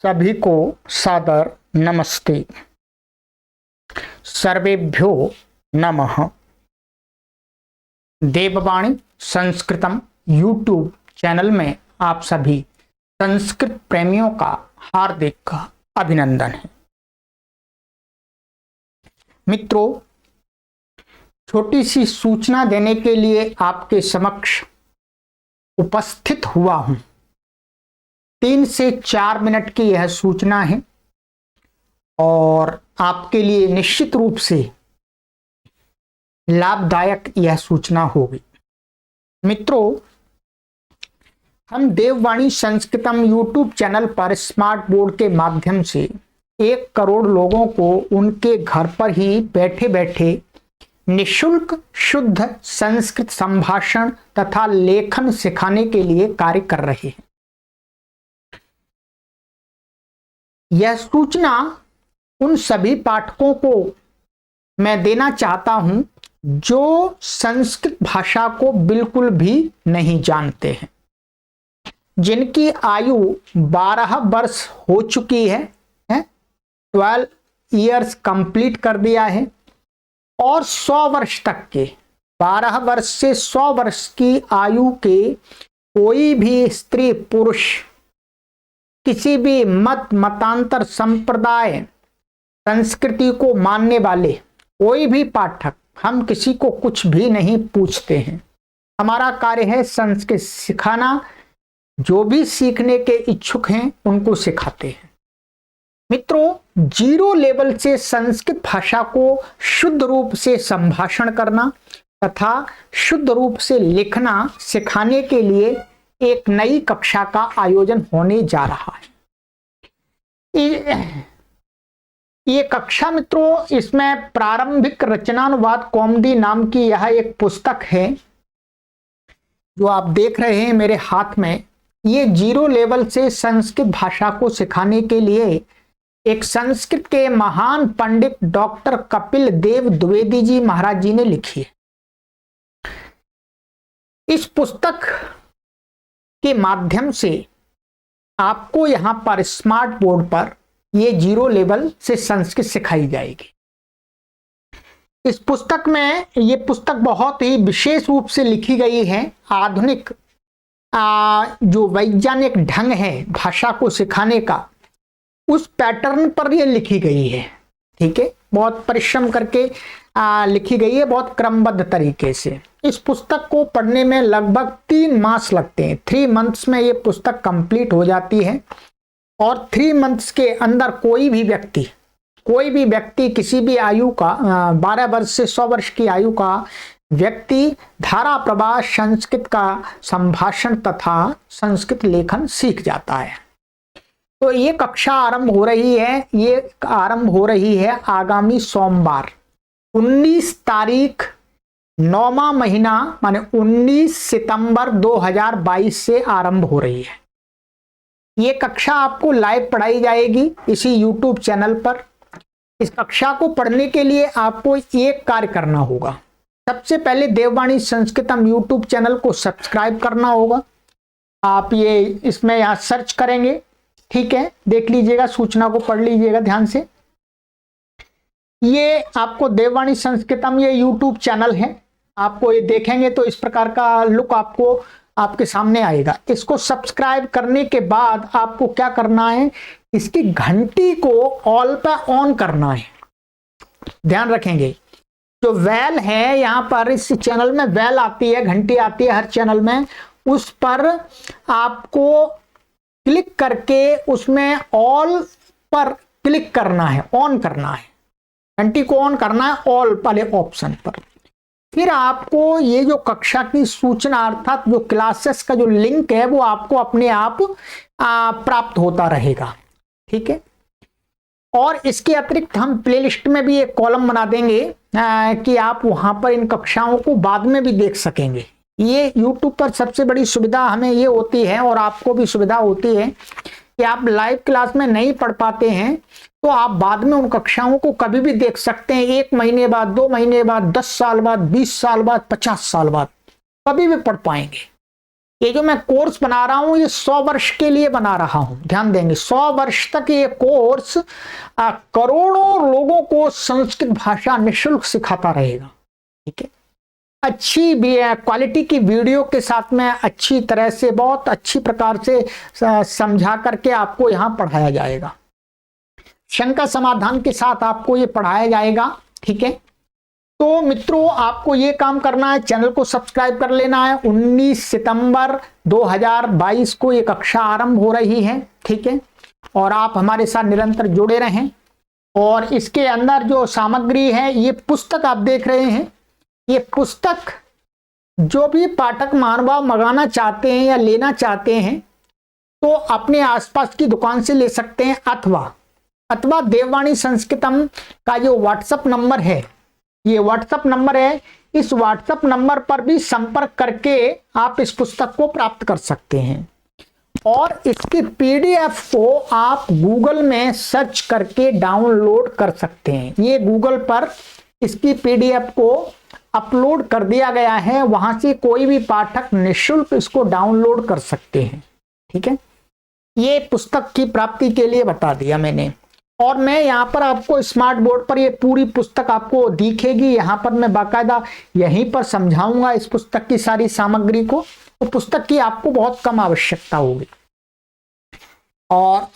सभी को सादर नमस्ते। सर्वेभ्यो नमः। देववाणी संस्कृतम यूट्यूब चैनल में आप सभी संस्कृत प्रेमियों का हार्दिक अभिनंदन है। मित्रों, छोटी सी सूचना देने के लिए आपके समक्ष उपस्थित हुआ हूं। 3 से 4 मिनट की यह सूचना है और आपके लिए निश्चित रूप से लाभदायक यह सूचना होगी। मित्रों, हम देववाणी संस्कृतम यूट्यूब चैनल पर स्मार्ट बोर्ड के माध्यम से 1 करोड़ लोगों को उनके घर पर ही बैठे बैठे निशुल्क शुद्ध संस्कृत संभाषण तथा लेखन सिखाने के लिए कार्य कर रहे हैं। यह सूचना उन सभी पाठकों को मैं देना चाहता हूं जो संस्कृत भाषा को बिल्कुल भी नहीं जानते हैं, जिनकी आयु 12 वर्ष हो चुकी है, 12 इयर्स कंप्लीट कर दिया है और 100 वर्ष तक के 12 वर्ष से 100 वर्ष की आयु के कोई भी स्त्री पुरुष, किसी भी मतांतर संप्रदाय संस्कृति को मानने वाले कोई भी पाठक, हम किसी को कुछ भी नहीं पूछते हैं। हमारा कार्य है संस्कृत सिखाना। जो भी सीखने के इच्छुक हैं उनको सिखाते हैं। मित्रों, 0 लेवल से संस्कृत भाषा को शुद्ध रूप से संभाषण करना तथा शुद्ध रूप से लिखना सिखाने के लिए एक नई कक्षा का आयोजन होने जा रहा है। ये कक्षा मित्रों, इसमें प्रारंभिक रचनानुवाद कौमुदी नाम की यह एक पुस्तक है जो आप देख रहे हैं मेरे हाथ में। ये 0 लेवल से संस्कृत भाषा को सिखाने के लिए एक संस्कृत के महान पंडित डॉक्टर कपिल देव द्विवेदी जी महाराज जी ने लिखी है। इस पुस्तक के माध्यम से आपको यहां पर स्मार्ट बोर्ड पर ये 0 लेवल से संस्कृत सिखाई जाएगी। इस पुस्तक में ये पुस्तक बहुत ही विशेष रूप से लिखी गई है। आधुनिक जो वैज्ञानिक ढंग है भाषा को सिखाने का, उस पैटर्न पर ये लिखी गई है। ठीक है, बहुत परिश्रम करके लिखी गई है, बहुत क्रमबद्ध तरीके से। इस पुस्तक को पढ़ने में लगभग 3 मास लगते हैं। 3 मंथ्स में ये पुस्तक कंप्लीट हो जाती है और 3 मंथ्स के अंदर कोई भी व्यक्ति किसी भी आयु का 12 वर्ष से 100 वर्ष की आयु का व्यक्ति धारा प्रवाह संस्कृत का संभाषण तथा संस्कृत लेखन सीख जाता है। तो ये कक्षा आरंभ हो रही है आगामी सोमवार 19 तारीख 9वां महीना माने 19 सितंबर 2022 से आरंभ हो रही है। ये कक्षा आपको लाइव पढ़ाई जाएगी इसी YouTube चैनल पर। इस कक्षा को पढ़ने के लिए आपको एक कार्य करना होगा। सबसे पहले देववाणी संस्कृतम YouTube चैनल को सब्सक्राइब करना होगा। आप ये इसमें यहाँ सर्च करेंगे, ठीक है, देख लीजिएगा, सूचना को पढ़ लीजिएगा ध्यान से। ये आपको देववाणी संस्कृतम ये YouTube चैनल है। आपको ये देखेंगे तो इस प्रकार का लुक आपको आपके सामने आएगा। इसको सब्सक्राइब करने के बाद आपको क्या करना है, इसकी घंटी को ऑल पे ऑन करना है। ध्यान रखेंगे, जो बेल है यहाँ पर इस चैनल में बेल आती है, घंटी आती है हर चैनल में, उस पर आपको क्लिक करके उसमें ऑल पर क्लिक करना है, ऑन करना है, घंटी को ऑन करना है ऑल वाले ऑप्शन पर। फिर आपको ये जो कक्षा की सूचना अर्थात जो क्लासेस का जो लिंक है वो आपको अपने आप प्राप्त होता रहेगा। ठीक है, और इसके अतिरिक्त हम प्लेलिस्ट में भी एक कॉलम बना देंगे कि आप वहां पर इन कक्षाओं को बाद में भी देख सकेंगे। ये YouTube पर सबसे बड़ी सुविधा हमें ये होती है और आपको भी सुविधा होती है कि आप लाइव क्लास में नहीं पढ़ पाते हैं तो आप बाद में उन कक्षाओं को कभी भी देख सकते हैं। 1 महीने बाद, 2 महीने बाद, 10 साल बाद, 20 साल बाद, 50 साल बाद कभी भी पढ़ पाएंगे। ये जो मैं कोर्स बना रहा हूं ये 100 वर्ष के लिए बना रहा हूं, ध्यान देंगे 100 वर्ष तक ये कोर्स करोड़ों लोगों को संस्कृत भाषा निःशुल्क सिखाता रहेगा। ठीक है, अच्छी क्वालिटी की वीडियो के साथ में अच्छी तरह से बहुत अच्छी प्रकार से समझा करके आपको यहां पढ़ाया जाएगा, शंका समाधान के साथ आपको ये पढ़ाया जाएगा। ठीक है, तो मित्रों आपको ये काम करना है, चैनल को सब्सक्राइब कर लेना है। 19 सितंबर 2022 को ये कक्षा आरंभ हो रही है। ठीक है, और आप हमारे साथ निरंतर जुड़े रहें। और इसके अंदर जो सामग्री है, ये पुस्तक आप देख रहे हैं, ये पुस्तक जो भी पाठक महानुभाव मंगाना चाहते हैं या लेना चाहते हैं तो अपने आसपास की दुकान से ले सकते हैं, अथवा देववाणी संस्कृतम का जो व्हाट्सएप नंबर है, ये व्हाट्सएप नंबर है, इस व्हाट्सएप नंबर पर भी संपर्क करके आप इस पुस्तक को प्राप्त कर सकते हैं। और इसकी पीडीएफ को आप गूगल में सर्च करके डाउनलोड कर सकते हैं। ये गूगल पर इसकी पीडीएफ को अपलोड कर दिया गया है, वहां से कोई भी पाठक निःशुल्क इसको डाउनलोड कर सकते हैं। ठीक है, ये पुस्तक की प्राप्ति के लिए बता दिया मैंने। और मैं यहाँ पर आपको स्मार्ट बोर्ड पर ये पूरी पुस्तक आपको दिखेगी, यहाँ पर मैं बाकायदा यहीं पर समझाऊंगा इस पुस्तक की सारी सामग्री को, तो पुस्तक की आपको बहुत कम आवश्यकता होगी। और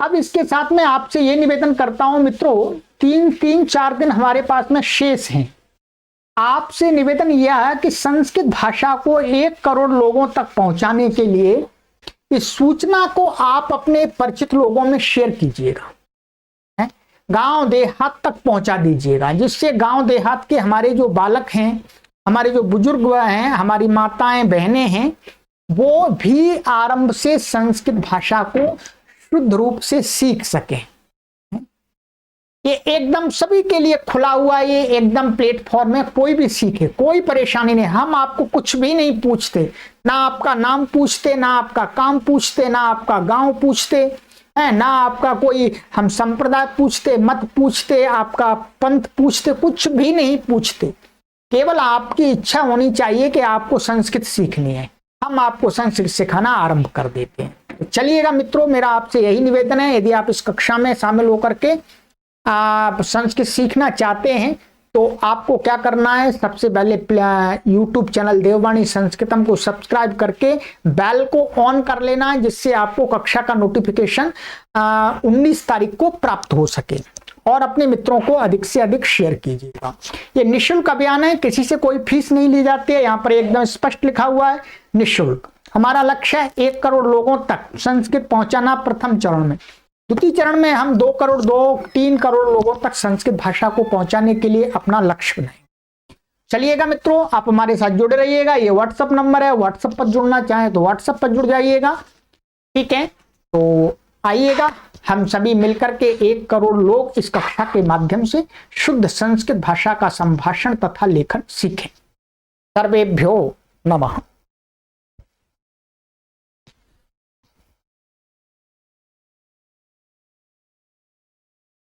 अब इसके साथ में आपसे ये निवेदन करता हूं मित्रों, 3-4 दिन हमारे पास में शेष हैं। आपसे निवेदन यह है कि संस्कृत भाषा को 1 करोड़ लोगों तक पहुंचाने के लिए इस सूचना को आप अपने परिचित लोगों में शेयर कीजिएगा, गांव देहात तक पहुंचा दीजिएगा, जिससे गांव देहात के हमारे जो बालक हैं, हमारे जो बुजुर्ग हैं, हमारी माताएं बहनें हैं, वो भी आरंभ से संस्कृत भाषा को शुद्ध रूप से सीख सकें। ये एकदम सभी के लिए खुला हुआ, ये एकदम प्लेटफॉर्म है, कोई भी सीखे, कोई परेशानी नहीं। हम आपको कुछ भी नहीं पूछते, ना आपका नाम पूछते, ना आपका काम पूछते, ना आपका गांव पूछते है, ना आपका कोई हम संप्रदाय पूछते, मत पूछते, आपका पंथ पूछते, कुछ भी नहीं पूछते। केवल आपकी इच्छा होनी चाहिए कि आपको संस्कृत सीखनी है, हम आपको संस्कृत सिखाना आरंभ कर देते हैं। तो चलिएगा मित्रों, मेरा आपसे यही निवेदन है, यदि आप इस कक्षा में शामिल होकर के आप संस्कृत सीखना चाहते हैं तो आपको क्या करना है, सबसे पहले YouTube चैनल देववाणी संस्कृतम को सब्सक्राइब करके बेल को ऑन कर लेना है, जिससे आपको कक्षा का नोटिफिकेशन 19 तारीख को प्राप्त हो सके। और अपने मित्रों को अधिक से अधिक शेयर कीजिएगा। ये निःशुल्क अभियान है, किसी से कोई फीस नहीं ली जाती है, यहाँ पर एकदम स्पष्ट लिखा हुआ है निःशुल्क। हमारा लक्ष्य है 1 करोड़ लोगों तक संस्कृत पहुंचाना प्रथम चरण में। द्वितीय चरण में हम 2 करोड़ 2-3 करोड़ लोगों तक संस्कृत भाषा को पहुंचाने के लिए अपना लक्ष्य बनाएं। चलिएगा मित्रों, आप हमारे साथ जुड़े रहिएगा। ये व्हाट्सएप नंबर है, व्हाट्सएप पर जुड़ना चाहें तो व्हाट्सएप पर जुड़ जाइएगा। ठीक है, तो आइएगा, हम सभी मिलकर के 1 करोड़ लोग इस कक्षा के माध्यम से शुद्ध संस्कृत भाषा का संभाषण तथा लेखन सीखें। सर्वेभ्यो नमः।